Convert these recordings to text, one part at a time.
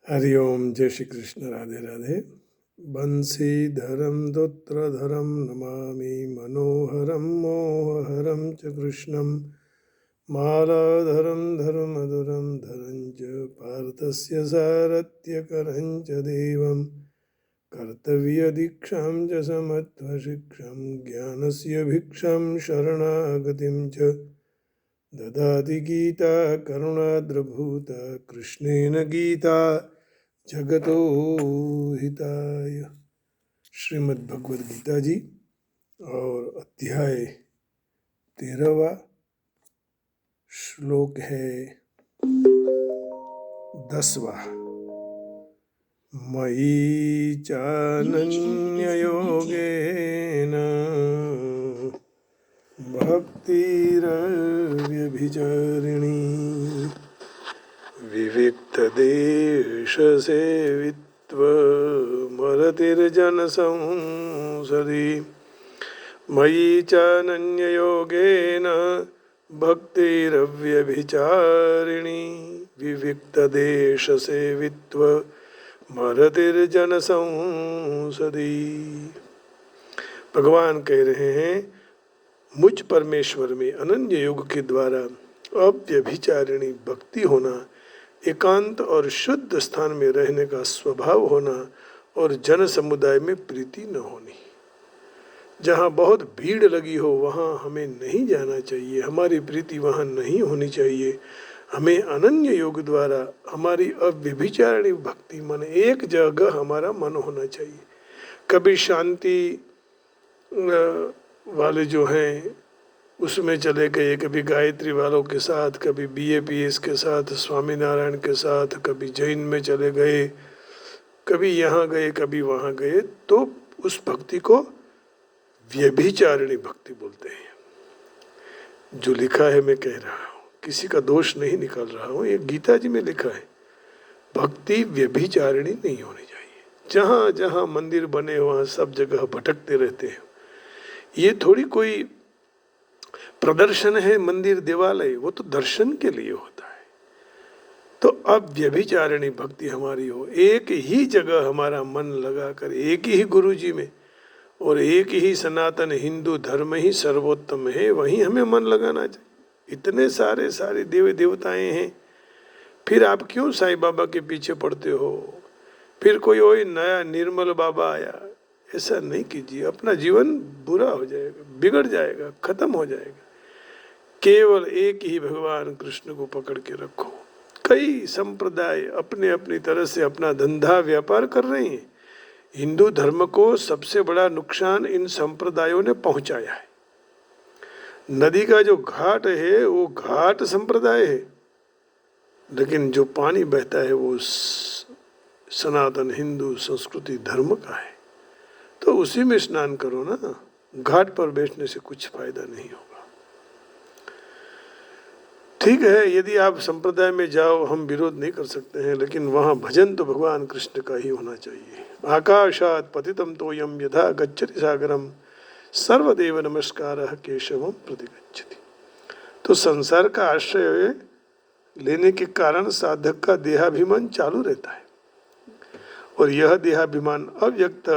हरिओम, जय श्री कृष्ण, राधे राधे। बंशीधरम दोत्रधरम नमामि मनोहरम मोहहरम च कृष्णम मालाधरम धर्मधुरम धरं च पार्थस्य सारथ्यकरं च देवं कर्तव्यदीक्षां च समत्वशिक्षां ज्ञानस्य भिक्षां शरणागतिं च ददाति गीता करुणाद्रभूता कृष्णेन गीता जगतो हिताय। श्रीमद् भगवद गीता जी और अध्याय 13वां श्लोक है 10वां। मयि चानन्ययोगेन भक्तिरव्यभिचारिणी विविक्तदेशसेवित्वमरतिर्जनसंसदि मयि चानन्ययोगेन भक्तिरव्यभिचारिणी विविक्तदेशसेवित्वमरतिर्जनसंसदि। भगवान कह रहे हैं, मुझ परमेश्वर में अनन्य योग के द्वारा अव्यभिचारिणी भक्ति होना, एकांत और शुद्ध स्थान में रहने का स्वभाव होना और जन समुदाय में प्रीति न होनी। जहाँ बहुत भीड़ लगी हो वहाँ हमें नहीं जाना चाहिए, हमारी प्रीति वहाँ नहीं होनी चाहिए। हमें अनन्य योग द्वारा हमारी अव्यभिचारिणी भक्ति मन एक जगह हमारा मन होना चाहिए। कभी शांति वाले जो हैं उसमें चले गए, कभी गायत्री वालों के साथ, कभी BAPS के साथ, स्वामी नारायण के साथ, कभी जैन में चले गए, कभी यहाँ गए, कभी वहाँ गए, तो उस भक्ति को व्यभिचारिणी भक्ति बोलते हैं। जो लिखा है मैं कह रहा हूँ, किसी का दोष नहीं निकाल रहा हूँ, ये गीता जी में लिखा है। भक्ति व्यभिचारिणी नहीं होनी चाहिए। जहाँ जहाँ मंदिर बने वहाँ सब जगह भटकते रहते हैं। ये थोड़ी कोई प्रदर्शन है मंदिर देवालय, वो तो दर्शन के लिए होता है। तो अब व्यभिचारिणी भक्ति हमारी हो, एक ही जगह हमारा मन लगाकर, एक ही गुरु जी में और एक ही सनातन हिंदू धर्म ही सर्वोत्तम है, वहीं हमें मन लगाना चाहिए। इतने सारे देवी देवताएं हैं, फिर आप क्यों साईं बाबा के पीछे पड़ते हो? फिर कोई नया निर्मल बाबा आया, ऐसा नहीं कीजिए। अपना जीवन बुरा हो जाएगा, बिगड़ जाएगा, खत्म हो जाएगा। केवल एक ही भगवान कृष्ण को पकड़ के रखो। कई संप्रदाय अपने अपनी तरह से अपना धंधा व्यापार कर रहे हैं। हिंदू धर्म को सबसे बड़ा नुकसान इन संप्रदायों ने पहुंचाया है। नदी का जो घाट है वो घाट संप्रदाय है, लेकिन जो पानी बहता है वो सनातन हिंदू संस्कृति धर्म का है। तो उसी में स्नान करो ना, घाट पर बैठने से कुछ फायदा नहीं होगा। ठीक है, यदि आप संप्रदाय में जाओ, हम विरोध नहीं कर सकते हैं, लेकिन वहाँ भजन तो भगवान कृष्ण का ही होना चाहिए। आकाशात पतितम तोयम यथा गच्छति सागरम सर्वदेव नमस्कारः केशवम प्रतिगच्छति। तो संसार का आश्रय लेने के कारण साधक का देहाभिमान चालू रहता है, और यह देहाभिमान अव्यक्त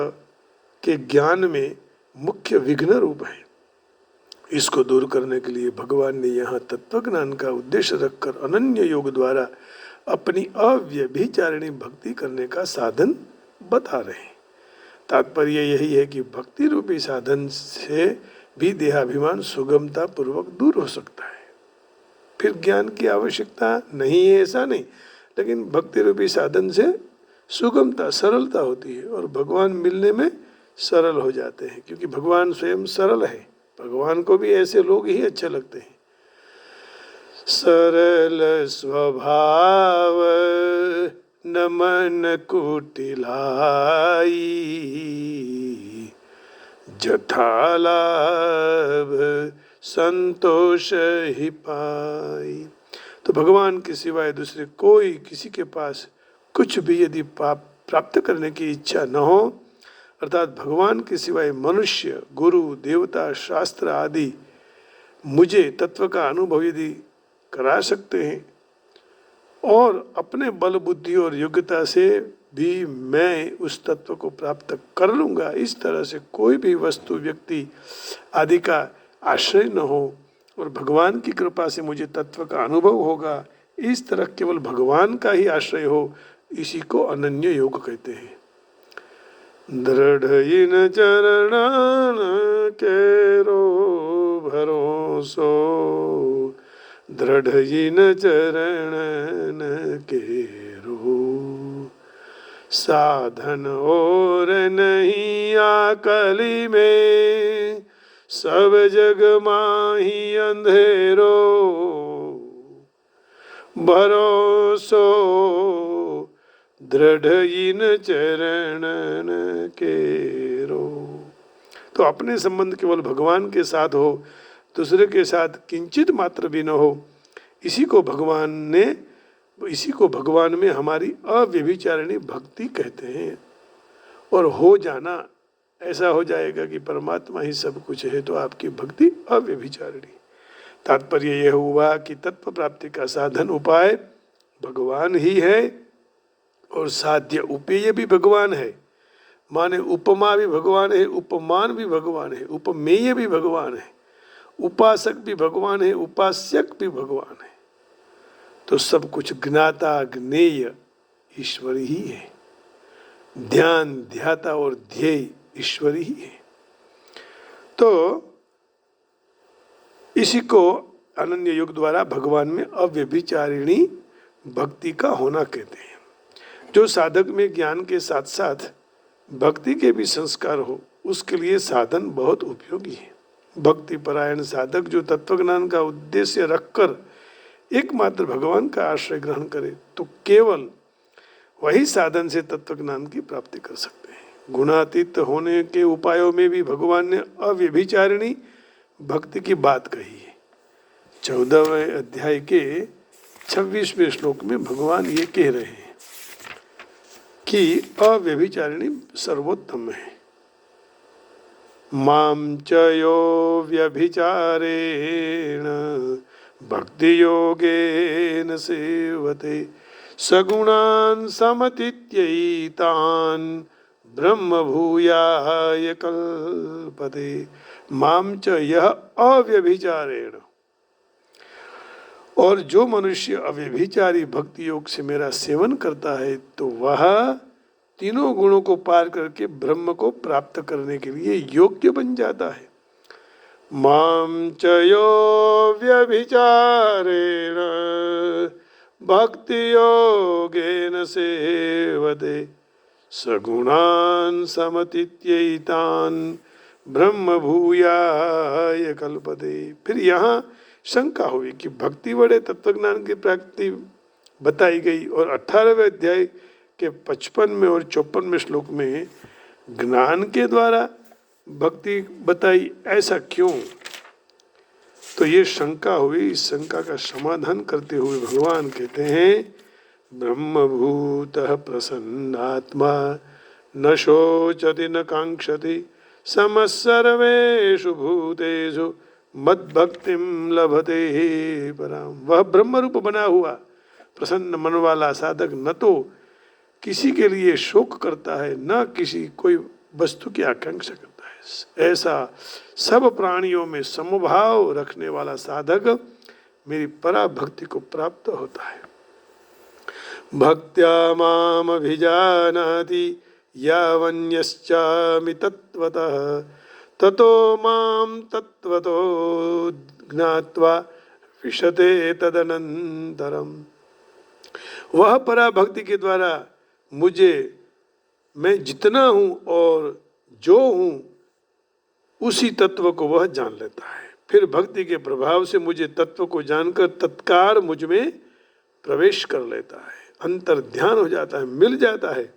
के ज्ञान में मुख्य विघ्न रूप है। इसको दूर करने के लिए भगवान ने यहाँ तत्वज्ञान का उद्देश्य रखकर अनन्य योग द्वारा अपनी अव्यभिचारिणी भक्ति करने का साधन बता रहे हैं। तात्पर्य यही है कि भक्ति रूपी साधन से भी देहाभिमान सुगमता पूर्वक दूर हो सकता है। फिर ज्ञान की आवश्यकता नहीं है ऐसा नहीं, लेकिन भक्ति रूपी साधन से सुगमता, सरलता होती है और भगवान मिलने में सरल हो जाते हैं, क्योंकि भगवान स्वयं सरल है। भगवान को भी ऐसे लोग ही अच्छे लगते हैं। सरल स्वभाव न मन कुटिलाई, जथा लाभ संतोष ही पाई। तो भगवान के सिवाय दूसरे कोई किसी के पास कुछ भी यदि प्राप्त करने की इच्छा न हो, अर्थात भगवान के सिवाय मनुष्य, गुरु, देवता, शास्त्र आदि मुझे तत्व का अनुभव यदि करा सकते हैं, और अपने बल बुद्धि और योग्यता से भी मैं उस तत्व को प्राप्त कर लूँगा। इस तरह से कोई भी वस्तु, व्यक्ति आदि का आश्रय न हो और भगवान की कृपा से मुझे तत्व का अनुभव होगा। इस तरह केवल भगवान का ही आश्रय हो, इसी को अनन्य योग कहते हैं। दृढ़ इन चरणन केरो भरोसो, दृढ़ इन चरणन केरो, साधन और नहीं आकली में, सब जग माही अंधेरो, भरोसो दृढ़ इन चरणन केरो। तो अपने संबंध केवल भगवान के साथ हो, दूसरे के साथ किंचित मात्र भी न हो। इसी को भगवान में हमारी अव्यभिचारिणी भक्ति कहते हैं। और हो जाना, ऐसा हो जाएगा कि परमात्मा ही सब कुछ है, तो आपकी भक्ति अव्यभिचारिणी। तात्पर्य यह हुआ कि तत्व प्राप्ति का साधन उपाय भगवान ही है और साध्य उपेय भी भगवान है। माने उपमा भी भगवान है, उपमान भी भगवान है, उपमेय भी भगवान है, उपासक भी भगवान है, उपास्यक भी भगवान है। तो सब कुछ ज्ञाता ज्ञेय ईश्वर ही है। ध्यान ध्याता और ध्येय ईश्वर ही है। तो इसी को अनन्य योग द्वारा भगवान में अव्यभिचारिणी भक्ति का होना कहते हैं। जो साधक में ज्ञान के साथ साथ भक्ति के भी संस्कार हो, उसके लिए साधन बहुत उपयोगी है। भक्ति परायण साधक जो तत्वज्ञान का उद्देश्य रखकर एकमात्र भगवान का आश्रय ग्रहण करे, तो केवल वही साधन से तत्वज्ञान की प्राप्ति कर सकते हैं। गुणातीत होने के उपायों में भी भगवान ने अव्यभिचारिणी भक्ति की बात कही है। 14वें अध्याय के 26वें श्लोक में भगवान ये कह रहे हैं कि अव्यभिचारिणी सर्वोत्तम है। माम च यो व्यभिचारेण भक्ति योगेन सेवते, सगुणान् समतीत्यैतान् ब्रह्म भूयाय कल्पते। माम च यह अव्यभिचारेण, और जो मनुष्य अव्यभिचारी भक्ति योग से मेरा सेवन करता है, तो वह तीनों गुणों को पार करके ब्रह्म को प्राप्त करने के लिए योग्य बन जाता है। माम च यो व्यभिचारेण भक्ति योगेन सेवते, सगुणान् समतीत्यैतान् ब्रह्म भूयाय कल्पते। फिर यहाँ शंका हुई कि भक्ति बड़े तत्वज्ञान की प्राप्ति बताई गई और 18वें अध्याय के 55 और 54 श्लोक में ज्ञान के द्वारा भक्ति बताई, ऐसा क्यों? तो ये शंका हुई। इस शंका का समाधान करते हुए भगवान कहते हैं, ब्रह्मभूतः प्रसन्नात्मा न शोचति न कांक्षति, समः सर्वेषु भूतेषु मद्भक्तिं लभते पराम। वह ब्रह्म रूप बना हुआ प्रसन्न मन वाला साधक न तो किसी के लिए शोक करता है, न किसी कोई वस्तु की आकांक्षा करता है। ऐसा सब प्राणियों में समभाव रखने वाला साधक मेरी पराभक्ति को प्राप्त होता है। भक्त्या माम अभिजानाति यावन्यश्चामि तत्वतः, ततो माम तत्वतो ज्ञात्वा विशते तदनंतरम। वह पराभक्ति के द्वारा मुझे, मैं जितना हूँ और जो हूँ, उसी तत्व को वह जान लेता है। फिर भक्ति के प्रभाव से मुझे तत्व को जानकर तत्काल मुझ में प्रवेश कर लेता है, अंतर ध्यान हो जाता है, मिल जाता है।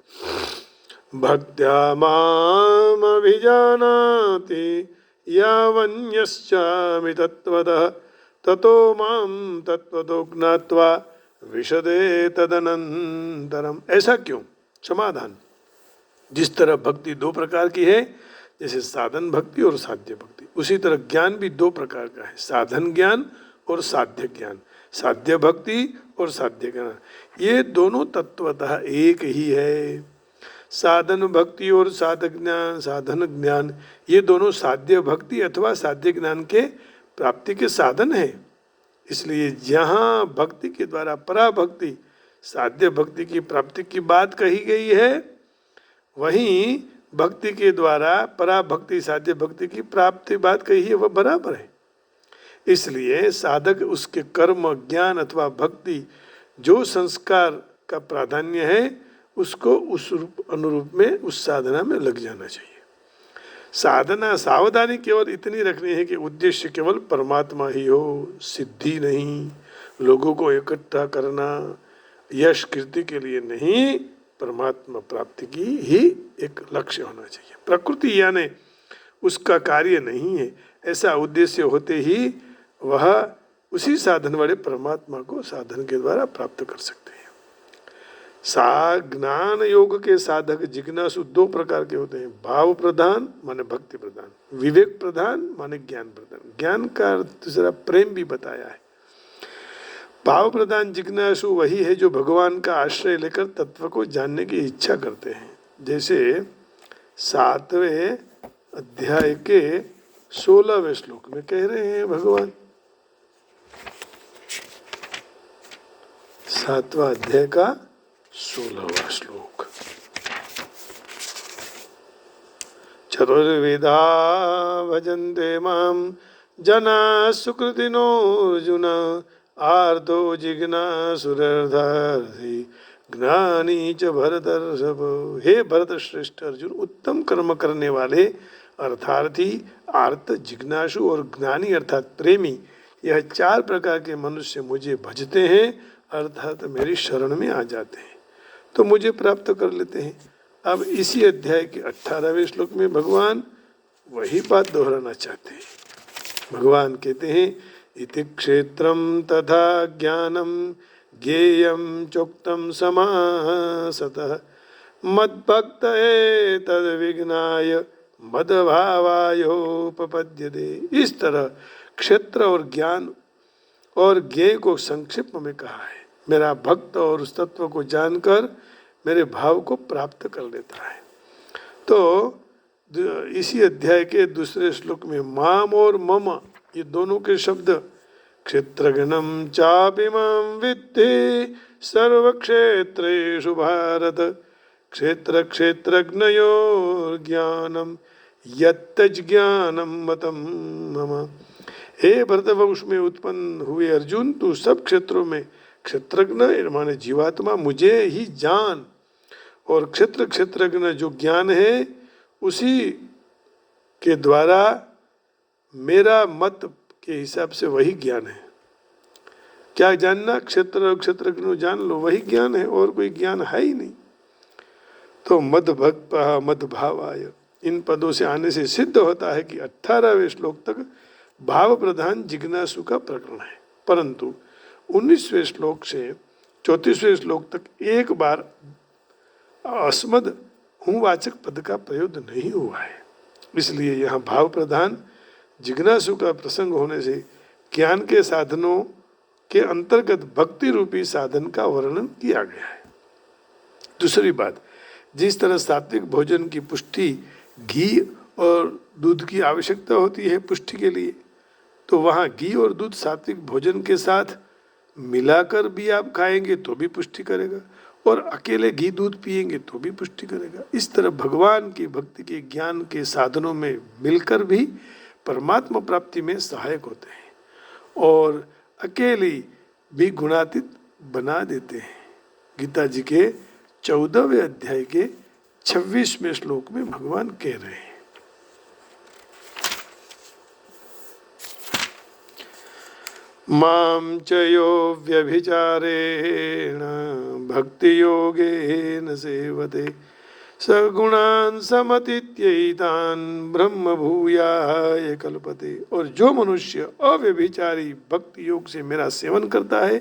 भक्त्या माम अभिजानाति यावन्यश्चामि तत्वतः, ततो माम तत्वतो ज्ञात्वा विशदे तदनंतरम। ऐसा क्यों? समाधान। जिस तरह भक्ति दो प्रकार की है, जैसे साधन भक्ति और साध्य भक्ति, उसी तरह ज्ञान भी दो प्रकार का है, साधन ज्ञान और साध्य ज्ञान। साध्य भक्ति और साध्य ज्ञान, ये दोनों तत्वतः एक ही है। साधन भक्ति और साधन ज्ञान ये दोनों साध्य भक्ति अथवा साध्य ज्ञान के प्राप्ति के साधन है। इसलिए जहाँ भक्ति के द्वारा पराभक्ति साध्य भक्ति की प्राप्ति की बात कही गई है, वहीं भक्ति के द्वारा पराभक्ति साध्य भक्ति की प्राप्ति बात कही है, वह बराबर है। इसलिए साधक उसके कर्म ज्ञान अथवा भक्ति जो संस्कार का प्राधान्य है उसको उस अनुरूप में उस साधना में लग जाना चाहिए। साधना सावधानी केवल इतनी रखनी है कि उद्देश्य केवल परमात्मा ही हो, सिद्धि नहीं, लोगों को इकट्ठा करना, यश कीर्ति के लिए नहीं, परमात्मा प्राप्ति की ही एक लक्ष्य होना चाहिए। प्रकृति यानी उसका कार्य नहीं है, ऐसा उद्देश्य होते ही वह उसी साधन वाले परमात्मा को साधन के द्वारा प्राप्त कर सकते हैं। ज्ञान योग के साधक जिज्ञासु दो प्रकार के होते हैं, भाव प्रधान माने भक्ति प्रधान, विवेक प्रधान माने ज्ञान प्रधान। ज्ञान का दूसरा प्रेम भी बताया है। भाव प्रधान जिज्ञासु वही है जो भगवान का आश्रय लेकर तत्व को जानने की इच्छा करते हैं। जैसे 7वें अध्याय के 16वें श्लोक में कह रहे हैं भगवान, 7वां अध्याय का 16वां श्लोक, चतुर्विधा भजन्ते मां जना सुकृतिनो अर्जुन आर्तो जिज्ञासुरर्थी ज्ञानी च भरतर्षभ। हे भरत श्रेष्ठ अर्जुन, उत्तम कर्म करने वाले अर्थार्थी, आर्त, जिज्ञासु और ज्ञानी अर्थात प्रेमी, यह 4 प्रकार के मनुष्य मुझे भजते हैं अर्थात मेरी शरण में आ जाते हैं तो मुझे प्राप्त कर लेते हैं। अब इसी अध्याय के 18वें श्लोक में भगवान वही बात दोहराना चाहते हैं। भगवान कहते हैं, इति क्षेत्रम तथा ज्ञानम ज्ञेयम चोक्तम समासतः मद्भक्त तद विघ्नाय मदभावायोपपद्यते। इस तरह क्षेत्र और ज्ञान और ज्ञेय को संक्षिप्त में कहा है। मेरा भक्त और उस तत्व को जानकर मेरे भाव को प्राप्त कर लेता है। तो इसी अध्याय के दूसरे श्लोक में माम और मम ये दोनों के शब्द, क्षेत्रज्ञम चापिमां विद्धि सर्वक्षेत्रेषु भारत क्षेत्र क्षेत्रज्ञयोर ज्ञानम यत्तज् ज्ञानम मतम मम। हे भरतवंश में उत्पन्न हुए अर्जुन, तू सब क्षेत्रों में क्षेत्रज्ञ माने जीवात्मा मुझे ही जान, और क्षेत्र क्षेत्रज्ञ जो ज्ञान है उसी के द्वारा मेरा मत के हिसाब से वही ज्ञान है। क्या जानना? क्षेत्र और क्षेत्रज्ञ जान लो, वही ज्ञान है, और कोई ज्ञान है ही नहीं। तो मद भक्त मद भावाय, इन पदों से आने से सिद्ध होता है कि 18वें श्लोक तक भाव प्रधान जिज्ञासु का प्रकरण है, परंतु 19वें श्लोक से 34वें श्लोक तक एक बार अस्मद हूँ वाचक पद का प्रयोग नहीं हुआ है। इसलिए यहाँ भाव प्रधान जिज्ञासु का प्रसंग होने से ज्ञान के साधनों के अंतर्गत भक्ति रूपी साधन का वर्णन किया गया है। दूसरी बात, जिस तरह सात्विक भोजन की पुष्टि घी और दूध की आवश्यकता होती है पुष्टि के लिए, तो वहाँ घी और दूध सात्विक भोजन के साथ मिलाकर भी आप खाएंगे तो भी पुष्टि करेगा, और अकेले घी दूध पिएंगे तो भी पुष्टि करेगा। इस तरह भगवान की भक्ति के ज्ञान के साधनों में मिलकर भी परमात्मा प्राप्ति में सहायक होते हैं, और अकेली भी गुणातीत बना देते हैं। गीता जी के 14वें अध्याय के 26वें श्लोक में भगवान कह रहे हैं, मां च यो व्यभिचारेण भक्ति योगेन सेवते सगुणान् समतीत्यैतान् ब्रह्म भूयाय कल्पते। और जो मनुष्य अव्यभिचारी भक्ति योग से मेरा सेवन करता है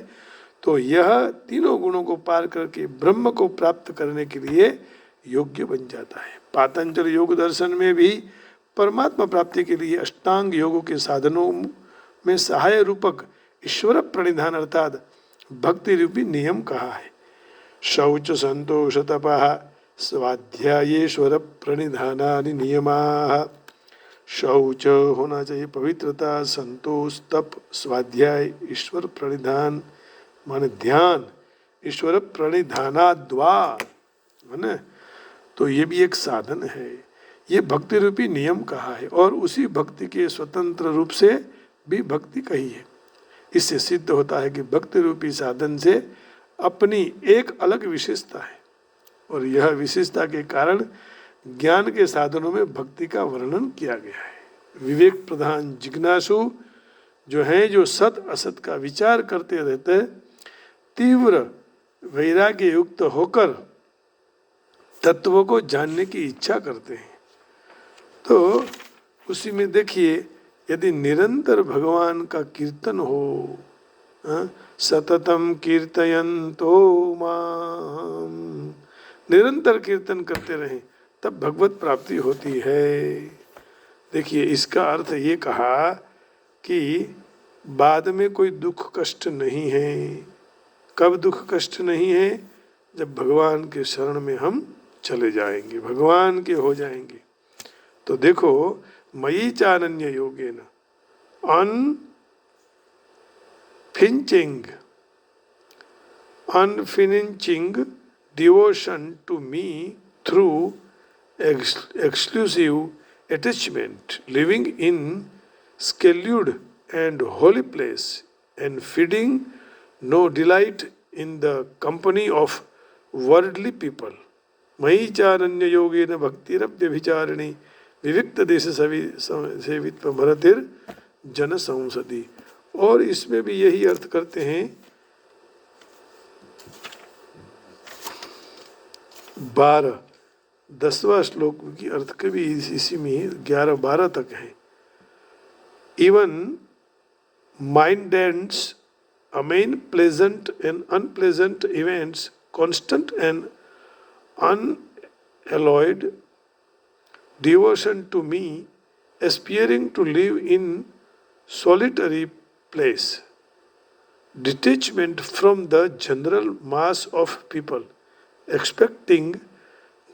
तो यह तीनों गुणों को पार करके ब्रह्म को प्राप्त करने के लिए योग्य बन जाता है। पातंजल योग दर्शन में भी परमात्मा प्राप्ति के लिए अष्टांग योगों के साधनों में सहाय रूपक ईश्वर प्रणिधान अर्थात भक्ति रूपी नियम कहा है। शौच संतोष तपः स्वाध्यायेश्वर प्रणिधानानि नियमाः। शौच होना चाहिए पवित्रता, संतोष, तप, स्वाध्याय, ईश्वर प्रणिधान माने ध्यान, ईश्वर प्रणिधानाद्वा, है ना। तो ये भी एक साधन है। ये भक्ति रूपी नियम कहा है और उसी भक्ति के स्वतंत्र रूप से भी भक्ति कही है। इससे सिद्ध होता है कि भक्ति रूपी साधन से अपनी एक अलग विशेषता है और यह विशेषता के कारण ज्ञान के साधनों में भक्ति का वर्णन किया गया है। विवेक प्रधान जिज्ञासु जो हैं, जो सत असत का विचार करते रहते हैं, तीव्र वैराग्य युक्त होकर तत्वों को जानने की इच्छा करते हैं। तो उसी में देखिए, यदि निरंतर भगवान का कीर्तन हो, सततम कीर्तयन्तो माम, निरंतर कीर्तन करते रहें, तब भगवत प्राप्ति होती है। देखिए, इसका अर्थ ये कहा कि बाद में कोई दुख कष्ट नहीं है। कब दुख कष्ट नहीं है? जब भगवान के शरण में हम चले जाएंगे, भगवान के हो जाएंगे। तो देखो, मयि चानन्य योगेन unflinching devotion to me through exclusive attachment, living in secluded and holy place and feeding no delight in the company of worldly people. मयि चानन्य योगेन भक्तिरव्यभिचारिणी विविक्त देश सेवित्व भरतिर जन संसदी। और इसमें भी यही अर्थ करते हैं 10वां श्लोक की अर्थ के भी इसी में 11-12 तक है। Even mind ends amen pleasant and unpleasant events constant and unalloyed devotion to me, aspiring to live in solitary place, detachment from the general mass of people, expecting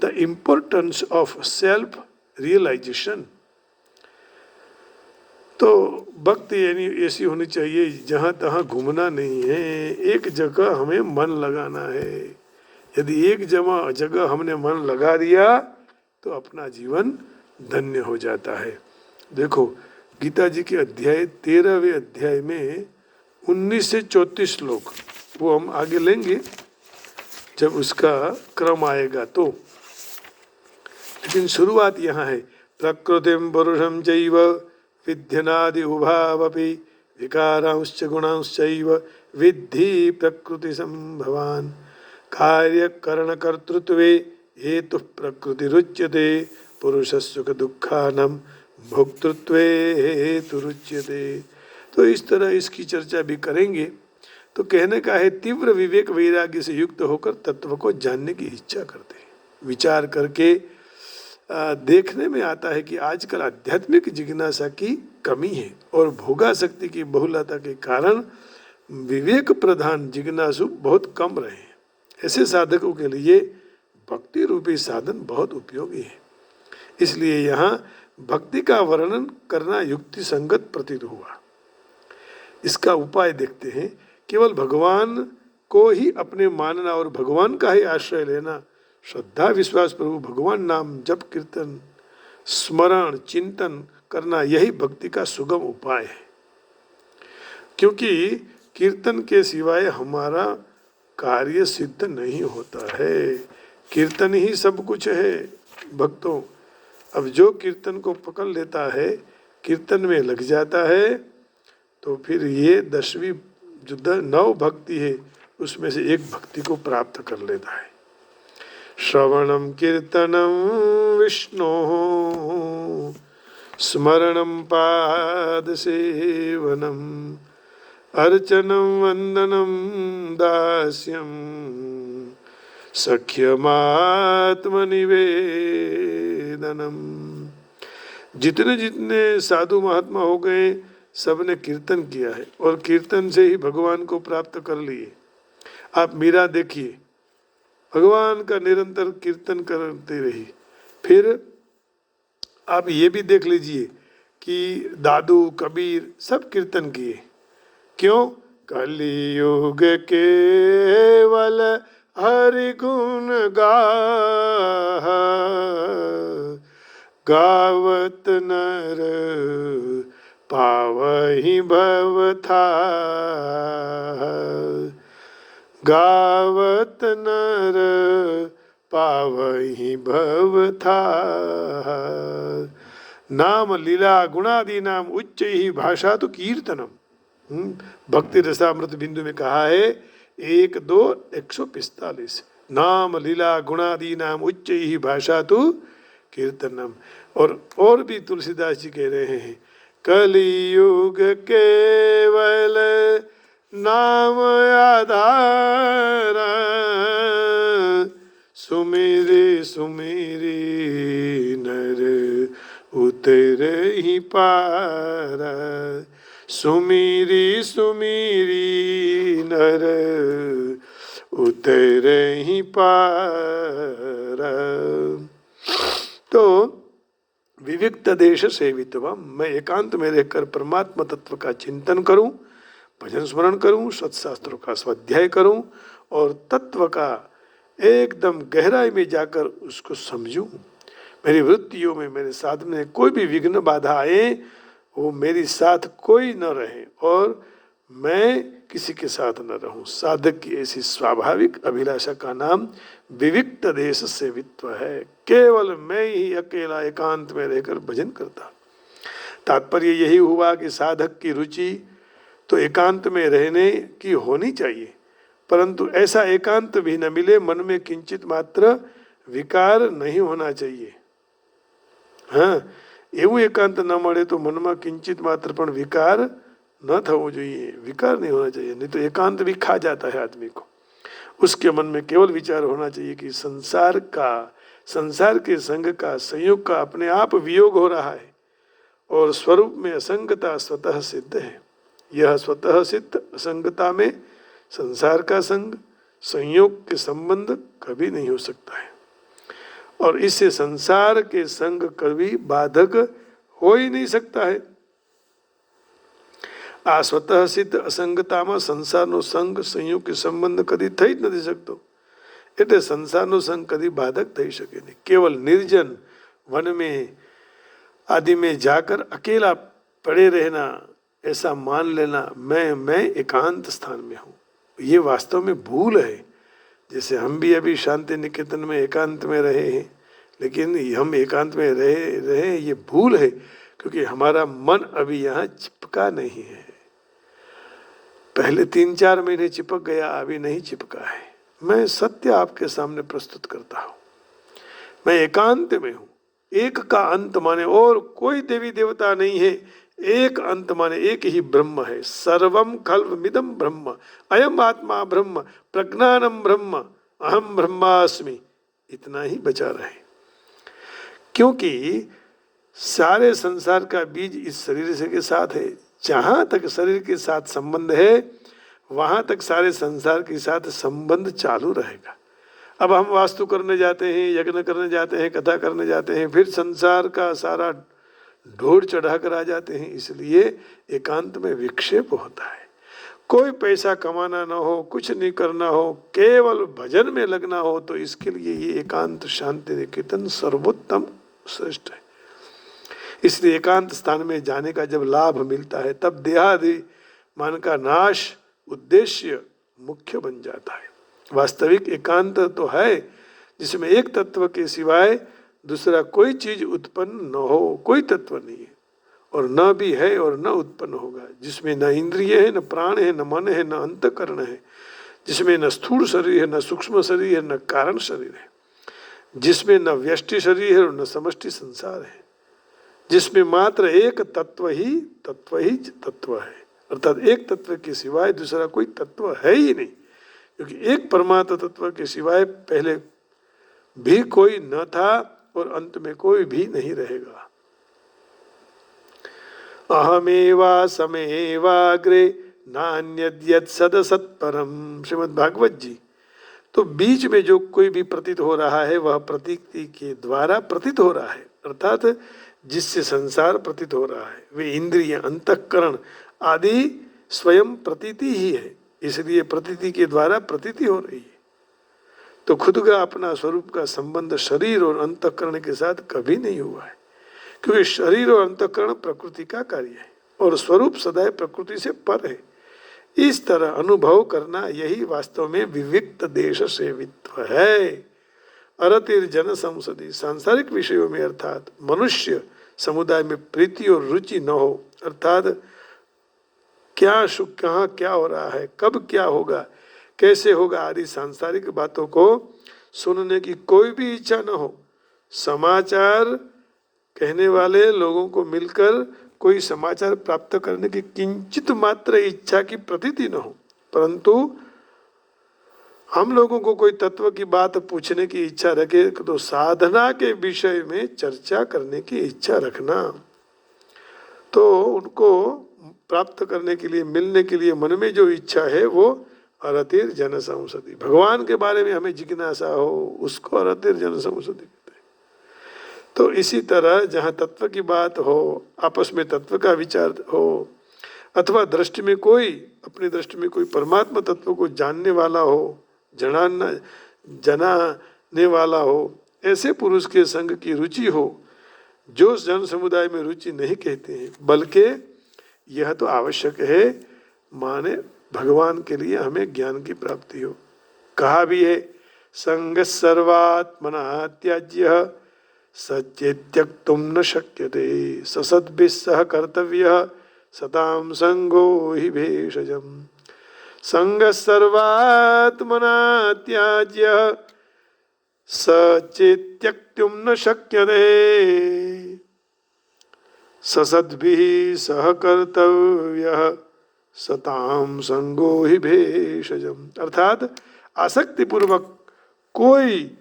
the importance of self-realization। तो भक्ति यानी ऐसी होनी चाहिए जहाँ तहाँ घूमना नहीं है, एक जगह हमें मन लगाना है। यदि एक जगह हमने मन लगा दिया तो अपना जीवन धन्य हो जाता है। देखो, गीता जी के अध्याय 13वें अध्याय में 19 से 34 श्लोक, वो हम आगे लेंगे जब उसका क्रम आएगा तो। लेकिन शुरुआत यहाँ है, प्रकृतिम पुरुषम चैव विध्यनादि उभावपि विकारांश्च गुणांश्चैव विद्धि प्रकृति संभवान कार्य करण कर्तृत्वे हेतु प्रकृतिरुच्यते पुरुष सुख दुखानम भोक्तृत्वे हेतुरुच्यते। तो इस तरह इसकी चर्चा भी करेंगे। तो कहने का है, तीव्र विवेक वैराग्य से युक्त होकर तत्व को जानने की इच्छा करते हैं। विचार करके देखने में आता है कि आजकल आध्यात्मिक जिज्ञासा की कमी है और भोगासक्ति की बहुलता के कारण विवेक प्रधान जिज्ञासु बहुत कम रहे हैं। ऐसे साधकों के लिए भक्ति रूपी साधन बहुत उपयोगी है। इसलिए यहाँ भक्ति का वर्णन करना युक्ति संगत प्रतीत हुआ। इसका उपाय देखते हैं। केवल भगवान को ही अपने मानना और भगवान का ही आश्रय लेना, श्रद्धा विश्वास प्रभु भगवान नाम जप कीर्तन स्मरण चिंतन करना, यही भक्ति का सुगम उपाय है। क्योंकि कीर्तन के सिवाय हमारा कार्य सिद्ध नहीं होता है। कीर्तन ही सब कुछ है भक्तों। अब जो कीर्तन को पकड़ लेता है, कीर्तन में लग जाता है, तो फिर ये 10वीं जो 9 भक्ति है उसमें से एक भक्ति को प्राप्त कर लेता है। श्रवणम कीर्तनम विष्णु स्मरणम पाद सेवनम अर्चनम वंदनम दास्यम सख्यमात्मनिवेदनम। जितने जितने साधु महात्मा हो गए, सबने कीर्तन किया है और कीर्तन से ही भगवान को प्राप्त कर लिए। आप मीरा देखिए, भगवान का निरंतर कीर्तन करते रही। फिर आप ये भी देख लीजिए कि दादू कबीर सब कीर्तन किए। क्यों? कलियुग केवल हरि गुण गावत नर पावहि भव थाह। गावत नर पावहि भव थाह। नाम लीला गुणादि नाम उच्च ही भाषा तो कीर्तनम। भक्ति रसामृत बिंदु में कहा है 1, 2, 145। नाम लीला गुणादि नाम उच्च ही भाषा तो कीर्तनम। और भी तुलसीदास जी कह रहे हैं, कलियुग केवल नाम आधार, सुमेरे सुमेरे नर उतरे ही पार। सुमेरी सुमेरी नर उतरे ही पार। तो विविक्त देश सेवित्वम, मैं एकांत में रहकर परमात्मा तत्व का चिंतन करूं, भजन स्मरण करूं, सत्शास्त्रों का स्वाध्याय करूं और तत्व का एकदम गहराई में जाकर उसको समझूं। मेरी वृत्तियों में, मेरे साधन में कोई भी विघ्न बाधा आए, वो मेरी साथ कोई न रहे और मैं किसी के साथ न रहूं। साधक की ऐसी स्वाभाविक अभिलाषा का नाम विविक्त देश सेवित्व है। केवल मैं ही अकेला एकांत में रहकर भजन करता। तात्पर्य यही हुआ कि साधक की रुचि तो एकांत में रहने की होनी चाहिए, परंतु ऐसा एकांत भी न मिले मन में किंचित मात्र विकार नहीं होना चाहिए। हाँ, એવું એકાંત ન મળે તો મનમાં કિંચિત માત્ર પણ વિકાર न થવો જોઈએ, विकार नहीं होना चाहिए, नहीं तो एकांत भी खा जाता है आदमी को। उसके मन में केवल विचार होना चाहिए कि संसार के संग का, संयोग का अपने आप वियोग हो रहा है और स्वरूप में असंगता स्वतः सिद्ध है। यह स्वतः सिद्ध असंगता में संसार का संग, संयोग के संबंध कभी नहीं हो सकता है और इससे संसार के संग कभी बाधक हो ही नहीं सकता है। आ स्वतः सिद्ध असंगताમાં સંસારનો સંગ, સંયોગ કે સંબંધ કદી થઈ જ નથી શકતો, એટલે સંસારનો સંગ કદી બાધક થઈ શકે નહીં। केवल निर्जन वन में आदि में जाकर अकेला पड़े रहना, ऐसा मान लेना मैं एकांत स्थान में हूँ, ये वास्तव में भूल है। जैसे हम भी अभी शांति निकेतन में एकांत में रहे हैं, लेकिन हम एकांत में रहे ये भूल है, क्योंकि हमारा मन अभी यहाँ चिपका नहीं है। पहले 3-4 महीने चिपक गया, अभी नहीं चिपका है। मैं सत्य आपके सामने प्रस्तुत करता हूँ, मैं एकांत में हूँ। एक का अंत माने और कोई देवी देवता नहीं है, एक अंत माने एक ही ब्रह्म है। सर्वम खल्वमिदं ब्रह्म, अयम आत्मा ब्रह्म, प्रज्ञानम ब्रह्म, अहम ब्रह्मास्मि, इतना ही बचा रहे। क्योंकि सारे संसार का बीज इस शरीर से के साथ है। जहाँ तक शरीर के साथ संबंध है वहाँ तक सारे संसार के साथ संबंध चालू रहेगा। अब हम वास्तु करने जाते हैं, यज्ञ करने जाते हैं, कथा करने जाते हैं, फिर संसार का सारा ढोर चढ़ा कर आ जाते हैं, इसलिए एकांत में विक्षेप होता है। कोई पैसा कमाना ना हो, कुछ नहीं करना हो, केवल भजन में लगना हो, तो इसके लिए ये एकांत शांति निकेतन सर्वोत्तम श्रेष्ठ है। इसलिए एकांत स्थान में जाने का जब लाभ मिलता है, तब देहादि मन का नाश उद्देश्य मुख्य बन जाता है। वास्तविक एकांत तो है जिसमें एक तत्व के सिवाय दूसरा कोई चीज उत्पन्न न हो, कोई तत्व नहीं है और न भी है और न उत्पन्न होगा, जिसमें न इंद्रिय है, न प्राण है, न मन है, न अंतकरण है, जिसमें न स्थूल शरीर है, न सूक्ष्म शरीर है, न कारण शरीर है, जिसमें न व्यष्टि शरीर है और न समष्टि संसार है, जिसमें मात्र एक तत्व ही तत्व है, अर्थात एक तत्व के सिवाय दूसरा कोई तत्व है ही नहीं, क्योंकि एक परमात्मा तत्व के सिवाय पहले भी कोई न था और अंत में कोई भी नहीं रहेगा। अहमेवा समेवाग्रे नान्यद्यत् सदसत्परम, श्रीमद् भागवत जी। तो बीच में जो कोई भी प्रतीत हो रहा है वह प्रतीति के द्वारा प्रतीत हो रहा है, अर्थात जिससे संसार प्रतीत हो रहा है वे इंद्रिय, अंतःकरण आदि स्वयं प्रतीति ही है, इसलिए प्रतीति के द्वारा प्रतीति हो रही है। तो खुद का अपना स्वरूप का संबंध शरीर और अंतःकरण के साथ कभी नहीं हुआ है, क्योंकि शरीर और अंतःकरण प्रकृति का कार्य है और स्वरूप सदैव प्रकृति से पर है। इस तरह अनुभव करना यही वास्तव में विविक्त देश सेवित्व है। अरतिर जन संसदी, सांसारिक विषयों में अर्थात मनुष्य समुदाय में प्रीति और रुचि न हो, अर्थात क्या सुख, कहाँ क्या हो रहा है, कब क्या होगा, कैसे होगा आदि सांसारिक बातों को सुनने की कोई भी इच्छा न हो। समाचार कहने वाले लोगों को मिलकर कोई समाचार प्राप्त करने की किंचित मात्र इच्छा की प्रतीति न हो, परंतु हम लोगों को कोई तत्व की बात पूछने की इच्छा रखे तो साधना के विषय में चर्चा करने की इच्छा रखना। तो उनको प्राप्त करने के लिए, मिलने के लिए मन में जो इच्छा है वो अरतिर जन संसदी, भगवान के बारे में हमें जिज्ञासा हो उसको अरतिर जन संसदी कहते हैं। तो इसी तरह जहाँ तत्व की बात हो, आपस में तत्व का विचार हो, अथवा दृष्टि में कोई, अपनी दृष्टि में कोई परमात्मा तत्व को जानने वाला हो, जनाने वाला हो, ऐसे पुरुष के संग की रुचि हो जो जन समुदाय में रुचि नहीं कहते हैं, बल्कि यह तो आवश्यक है माने भगवान के लिए हमें ज्ञान की प्राप्ति हो। कहा भी है संग सर्वात्मना त्याज्य सचेत्यक्तुम न शक्यते ससद्भिः सह कर्तव्यः सताम संगो हि भेषजम्। संग सर्वात्मना त्याज्य सचेत्यक्तुम न शक्यते ससद्भिः सह कर्तव्यः सताम संगो ही भेषजम, अर्थात आसक्ति पूर्वक कोई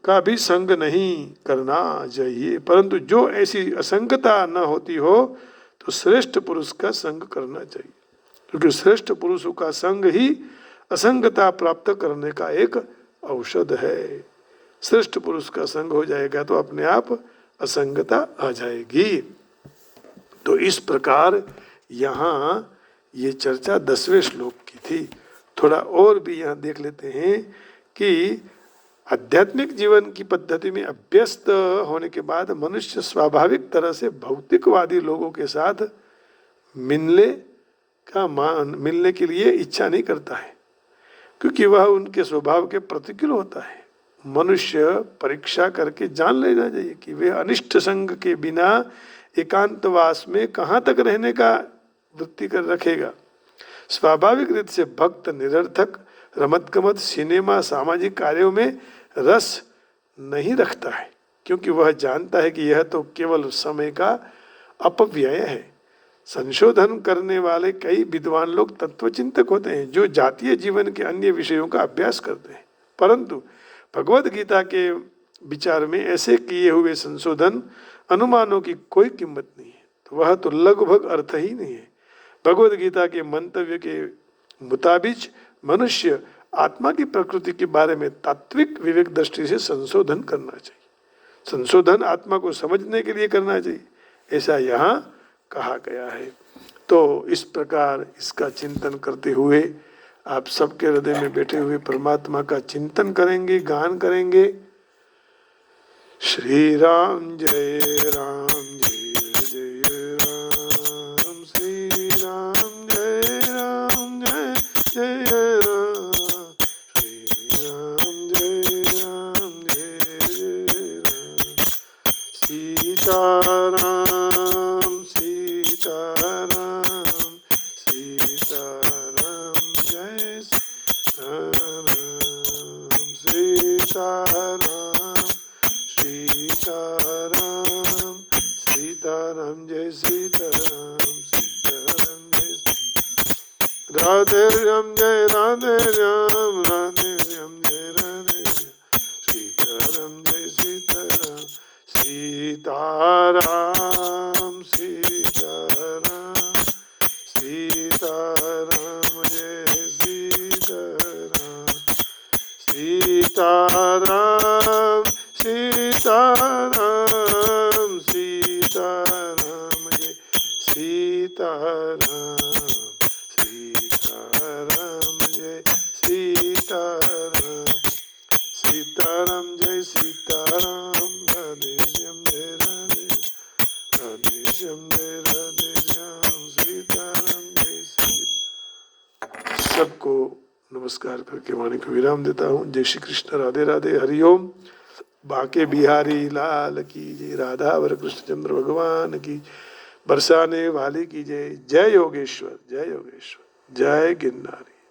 का भी संग नहीं करना चाहिए, परंतु जो ऐसी असंगता न होती हो तो श्रेष्ठ पुरुष का संग करना चाहिए, क्योंकि श्रेष्ठ पुरुषों का संग ही असंगता प्राप्त करने का एक औषध है। श्रेष्ठ पुरुष का संग हो जाएगा तो अपने आप असंगता आ जाएगी। तो इस प्रकार यहाँ ये चर्चा 10वें श्लोक की थी। थोड़ा और भी यहाँ देख लेते हैं कि आध्यात्मिक जीवन की पद्धति में अभ्यस्त होने के बाद मनुष्य स्वाभाविक तरह से भौतिकवादी लोगों के साथ मिलने के लिए इच्छा नहीं करता है, क्योंकि वह उनके स्वभाव के प्रतिकूल होता है। मनुष्य परीक्षा करके जान लेना चाहिए कि वे अनिष्ट संग के बिना एकांतवास में कहाँ तक रहने का वृत्ति कर रखेगा। स्वाभाविक रीति से भक्त निरर्थक रमत गमत, सिनेमा, सामाजिक कार्यों में रस नहीं रखता है, क्योंकि वह जानता है कि यह तो केवल समय का अपव्यय है। संशोधन करने वाले कई विद्वान लोग तत्वचिंतक होते हैं जो जातीय जीवन के अन्य विषयों का अभ्यास करते हैं, परंतु भगवद गीता के विचार में ऐसे किए हुए संशोधन अनुमानों की कोई कीमत नहीं है, तो वह तो लगभग अर्थ ही नहीं है। भगवद गीता के मंतव्य के मुताबिक मनुष्य आत्मा की प्रकृति के बारे में तात्विक विवेक दृष्टि से संशोधन करना चाहिए। संशोधन आत्मा को समझने के लिए करना चाहिए, ऐसा यहाँ कहा गया है। तो इस प्रकार इसका चिंतन करते हुए आप सबके हृदय में बैठे हुए परमात्मा का चिंतन करेंगे, गान करेंगे। श्री राम जय राम जय जय राम, श्री राम जय राम जय जय राम, श्री राम जय राम जय जय राम, सीताराम सीताराम सीताराम जय राम, सीताराम सीताराम सीताराम जय सीताराम सीताराम जय, राधे राम जय राधे राम राधे राम जय राधे राम, सीताराम जय सीताराम सीताराम सीताराम सीताराम सीताराम सीताराम सीताराम जय सीताराम सीताराम जय सीताराम सीताराम जय सीताराम राधे श्याम जय राधे राधे श्याम जय राधे श्याम सीताराम जय श्री। सबको नमस्कार करके वाणी को विराम देता हूँ। जय श्री कृष्ण, राधे राधे, हरिओम। बाके बिहारी लाल की जय, राधा वर कृष्णचंद्र भगवान की, बरसाने वाले की जय। जय योगेश्वर, जय योगेश्वर, जय गिरनारी।